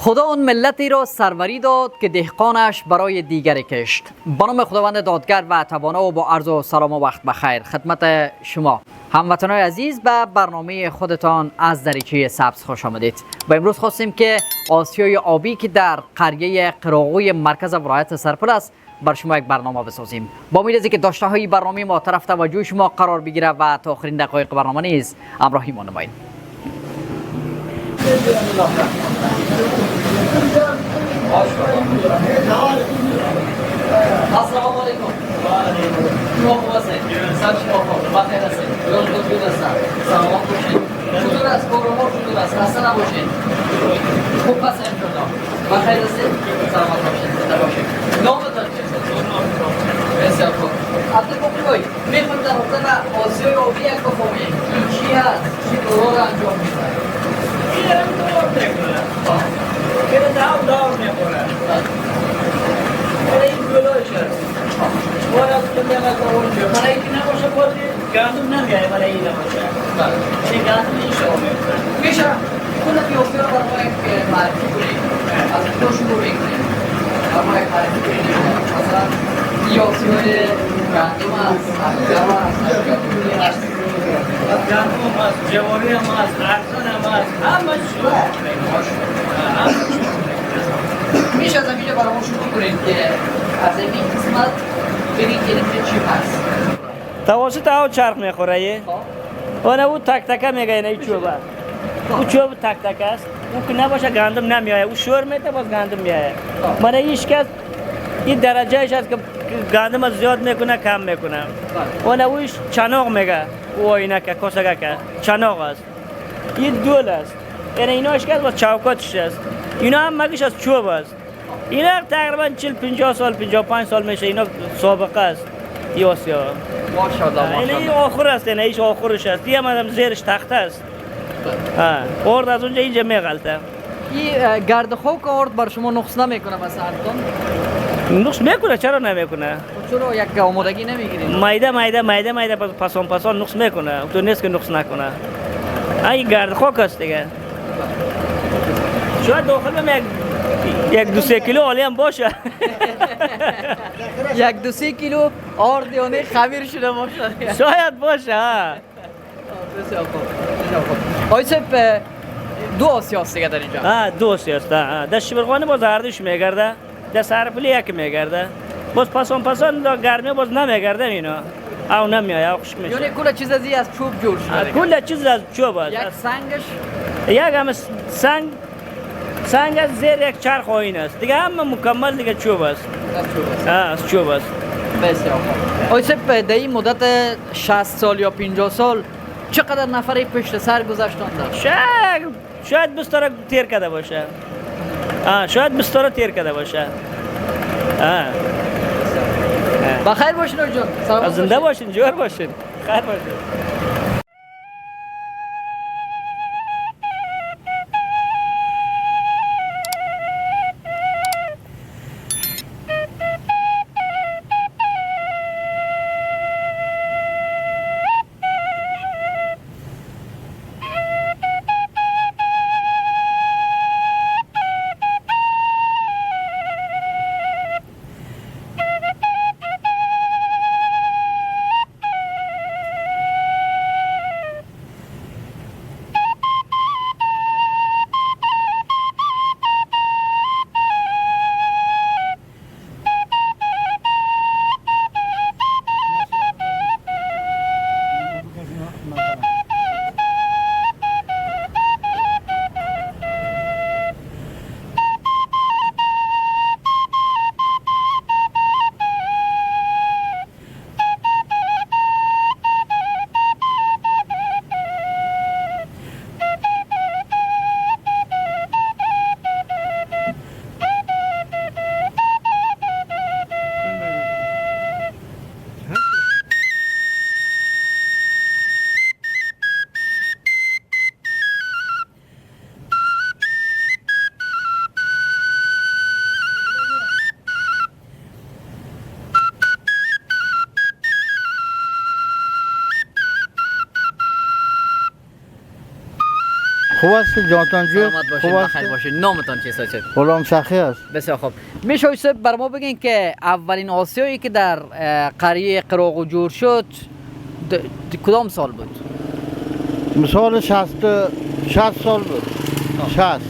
خدا اون ملتی را سروری داد که دهقانش برای دیگری کشت. به نام خداوند دادگر و توانا و با عرض و سلام و وقت بخیر خدمت شما هموطنان عزیز به برنامه خودتان از دریچه سبز خوش آمدید. و امروز خواستیم که آسیای آبی که در قریه قراقوی مرکز ولایت سرپل است بر شما یک برنامه بسازیم. با امید که داشته های برنامه ما طرف توجه شما قرار بگیره و تا آخرین دقایق برنامه نیز همراهی ما نمایید. السلام علیکم. شما خوب هستید؟ سر شما خوب. بخیر هستید؟ روز خوب است. سلامت باشید. چطور است؟ پروگرام چطور است؟ خسته نباشید. خوب هستید انشالله. بخیر هستید؟ سلامت باشید. زنده باشید. نامتان چیست؟ بسیار خوب. عبدالباقی میخوایم در رابطه با آسیای آبی یک بفهمیم. این چی هست؟ چی کارا را انجام می‌دهد؟ داور میخوره این گلوش هست باید که میگه کارون شد برای اینکه نباشه بازی گندم نمیگه برای این نباشه این گندم این شما میشه کل پیوستی رو برای ما یک معرفی کنید از کجا شروع بکنید برای ما یک معرفی کنید مثلا پیوستی های گندم هست گرم هست گندم هست جواری هم هست ارزان هم هست همه شروع میشه از اینجا برای ما شروع کنید که از این قسمت برید که چی هست توسط او چرخ میخوره اون او تک تکه میگه این چوبه او چوب تک تک است او که نباشه گندم نمیایه او شور میته باز گندم میایه من هیچ کس این درجهش است که گندم زیاد میکنه کم میکنه اون اوش چناق میگه او اینا که کسگه که چناق است این دول است یعنی ایناش که با چوکاتش است اینا هم مگیش از چوب است اینا تقریبا 40-50 سال 55 سال میشه اینا سابقه است این آسیا ماشاءالله این آخر است نه ایش آخرش است این هم زیرش تخته است ارد از اونجا اینجا میغلطه این گرد خاک آرد بر شما نقص نمیکنه مثلا نقص میکنه چرا نمیکنه چرا یک آمادگی نمیگیرید مایده پسان نقص میکنه تو نیست که نقص نکنه این گرد خاک است دیگه شاید داخل هم یک 2-3 کیلو عالی هم باشه یک 2-3 کیلو آرد یعنی خمیر شده باشه شاید باشه ها بسیار خوب آقای صاحب دو آسیا است دیگه در اینجا دو آسیا است در شبرغانی باز اردش میگرده در سرپلی یک میگرده باز پسان در گرمی باز نمیگرده اینا او نمیایه او خشک میشه یعنی کل چیز از چوب جور شده کل چیز از چوب است یک سنگش یک هم سنگ از زیر یک چرخ آیین است دیگه هم مکمل دیگه چوب است از چوب است بسیار خوب آقای صاحب در این مدت 60 سال یا 50 سال چقدر نفری پشت سر گذشتند؟ شاید 20 تا تیر کرده باشه شاید 20 تا تیر کرده باشه بخیر باشین آقای جان سلامت زنده باشین جور باشین خیر باشین خوب است جانتان جو. سلامت باشید، بخیر باشید. نامتان چیست آیسپ؟ غلام سخی است. بسیار خوب. میشه آیسپ بر ما بگین که اولین آسیایی که در قریه قراق جور شد کدام سال بود؟ مثال 60 سال بود. 60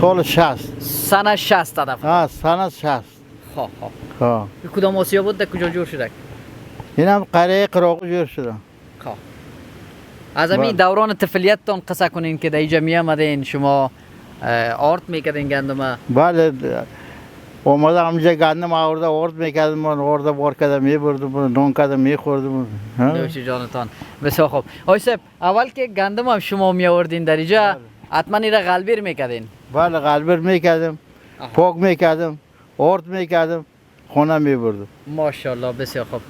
سال 60. سنه 60 طرف. ها سال 60. خواه. ها کدام آسیا بود در کجا جور شده؟ اینم قریه قراق جور شده. خواه. از همین دوران طفولیتتان قصه کنین که در اینجا می آمدین شما آرد میکردین گندم. بله اومدم اینجا گندم آرد میکردم من آرد بار کردم میبردم نون کردم میخوردم. نوش جانتان. بسیار خوب. آیسپ اول که گندم هم شما می آوردین در اینجا حتما ایره غلبیر میکردین. بله غلبیر میکردم پاک میکردم آرد میکردم خونه میبردم. ماشاءالله بسیار خوب.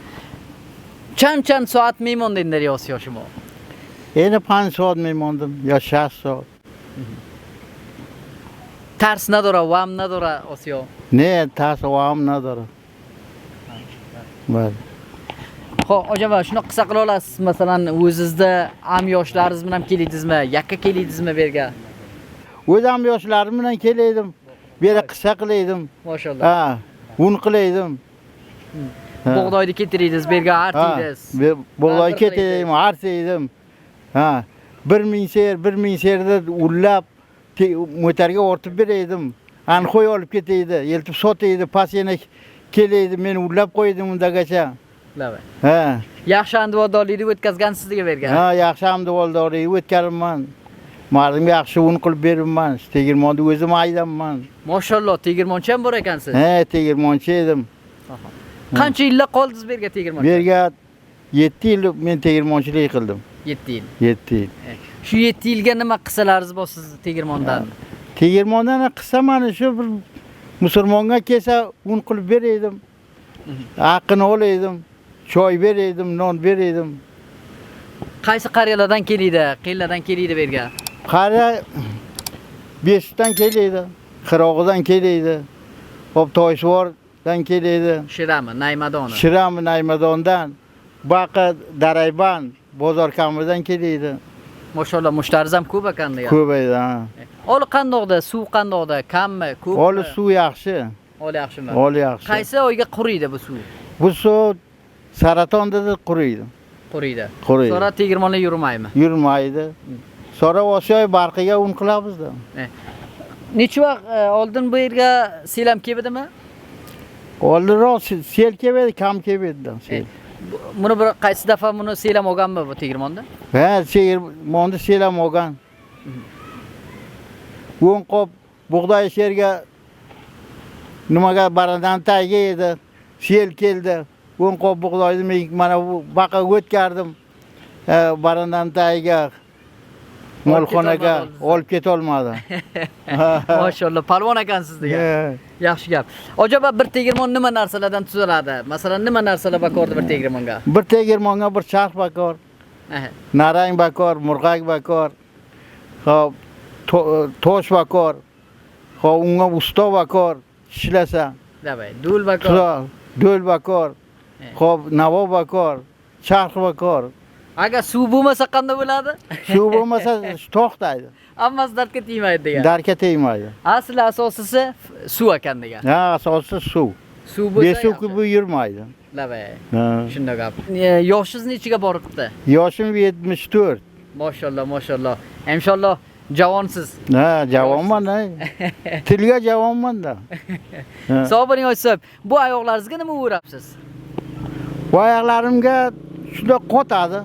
چند ساعت میموندین در آسیا شما؟ این 5 ساعت میماندم یا 6 ساعت. ترس نداره وام نداره آسیا؟ نه ترس و هم نداره. بله. خب acaba şunu kısa kılalas mesela o'zizda am yoshlarimiz bilan keldingizmi? Yakka keldingizmi berga? O'zim yoshlarim bilan kelaydim. Beri qissa qilaydim. Maşallah. Ha, un qilaydim. Bug'doyni keltirdingiz, berga artdingiz. Bug'doy ketaydim, artaydim. Ha, 1000 serda ullab motorga ortib beraydim. Anxoy olib ketaydi, yeltib sotaydi, pas yana kelaydi, men ullab qo'ydim undagacha. Lava. Ha. Yaxshi andvodorlikni o'tkazgansiz sizga bergan. Ha, yaxshi andvodorlikni o'tkazganman. Mardimga yaxshi un qilib beribman. Tegirmonni o'zim aydaman. Maşallah, tegirmonchi ham bor ekansiz. He, tegirmonchi edim. Qancha yillar qoldingiz berga tegirmonchi? Berga 7 yil men tegirmonchilik qildim. 7 yil. 7 yil. Shu 7 yilga nima qissalaringiz bor siz tegirmondan? Tegirmondan qissa mana shu bir musulmonga kelsa un qilib beraydim. Haqqini olaydim. Choy beraydim, non beraydim. Qaysi qariyalardan keliydi, qiyinlardan keliydi berga? Qariya Beshikdan keliydi, Qirog'idan keliydi. Hop Toysuvordan keliydi. Shirami, Naymadoni. Shirami Naymadondan, Baqa Darayban, Bozor Kamirdan keliydi. Maşallah, mushtariz ham ko'p ekan degan. Ko'p edi, ha. Oli qandoqda, suv qandoqda, kammi, ko'pmi? Oli suv yaxshi. Oli yaxshimi? Oli yaxshi. Qaysi oyga quriydi bu suv? Bu suv Saratonda quriydi. Quriydi. Quriydi. Sonra tegirmonlar yurmaymi? Yurmaydi. Sonra Osiyoy barqiga un qilamizda. Necha vaqt oldin bu yerga sel ham kelibdimi? Oldinroq sel kelmadi, kam kelmadi. Buni bir qaysi dafa buni sel ham olganmi bu tegirmonda? Ha, tegirmonda sel ham olgan. Un qop bug'doy sherga nimaga baradan tagiga edi. Sel keldi. Un qop bug'doyni men mana bu baqa o'tkardim. Barandan tagiga molxonaga olib keta olmadi. Maşallah, palvon ekansiz degan. Yaxshi gap. Acaba bir tegirmon nima narsalardan tuzaladi? Masalan, nima narsalar bakordi bir tegirmonga? Bir tegirmonga bir charx bakor. Narang bakor, murg'ak bakor. Hop, tosh bakor. Hop, unga usto bakor, ishlasa. Davay, dul bakor. Dul bakor. Hop, navo bakor, charx bakor. Agar suv bo'lmasa qanday bo'ladi? Suv bo'lmasa to'xtaydi. Hammasi dardga tegmaydi degan. Dardga tegmaydi. Asli asosisi suv ekan degan. Ha, asosisi suv. Suv bo'lsa, besuv bu yurmaydi. Lavay. Ha. Shunday gap. Yoshingiz nechiga boribdi? Yoshim 74. Maşallah, maşallah. Inshaalloh javonsiz. Ha, javonman. Tilga javonman-da. Sog' bo'ling Oysep. Bu oyoqlaringizga nima o'rabsiz? Bu oyoqlarimga shunday qotadi.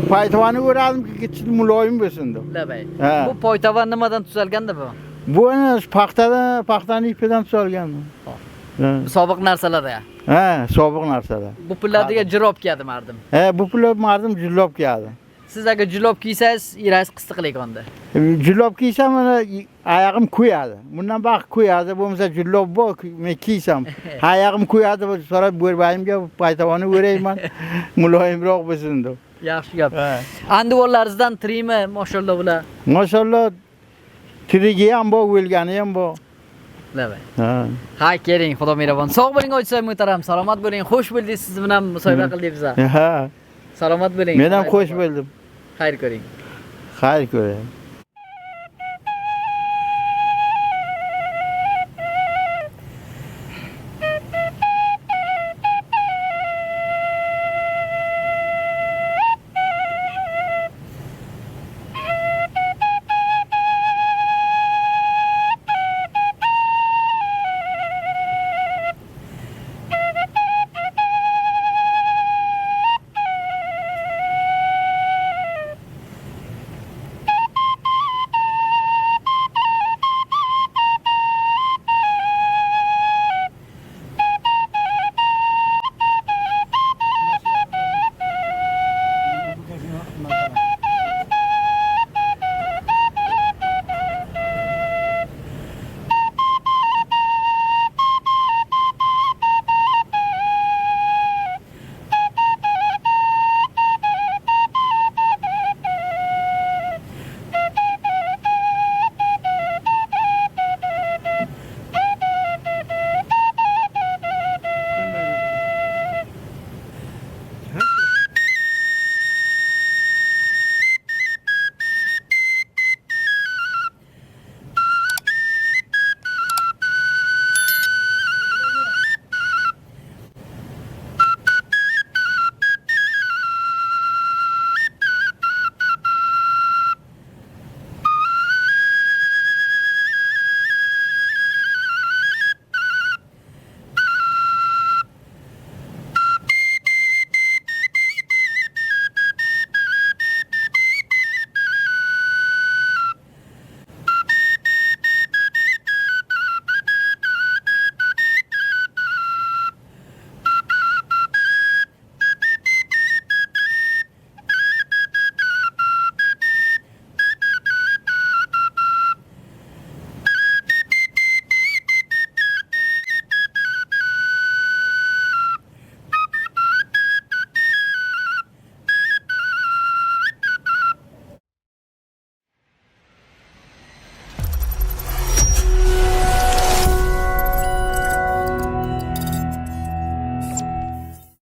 Paytavani o'radimki, kichik muloyim bo'lsin deb. Lavay. Ha. Bu poytavan nimadan tuzalganda bu? Bu paxtaning ipidan tuzalgan. Sobiq narsalarda. Ha, sobiq narsalar. Bu pullarga jirob kiyadi mardim. Ha, bu pullar mardim jillob kiyadi. Siz agar jilob kiysangiz, irangiz qistiqlik onda. Jillob kiysam mana oyog'im kuyadi. Bundan baxt kuyadi, bo'lmasa jillob bor, men kiysam. Oyog'im kuyadi, sonra bo'rbayimga paytavani o'rayman, muloyimroq bo'lsin deb. Yaxshi gap. Andivorlaringizdan tirikmi, mashallah bular? Mashallah. Tirigi ham bor, o'lgani ham bor. Lavay. Ha. Ha, keling, xudo mehribon. Sog' bo'ling Oysep muhtaram, salomat bo'ling. Xush bo'ldingiz, siz bilan musobaqa qildik biz. Ha. Salomat bo'ling. Men ham xush bo'ldim. Xayr ko'ring. Xayr ko'ring.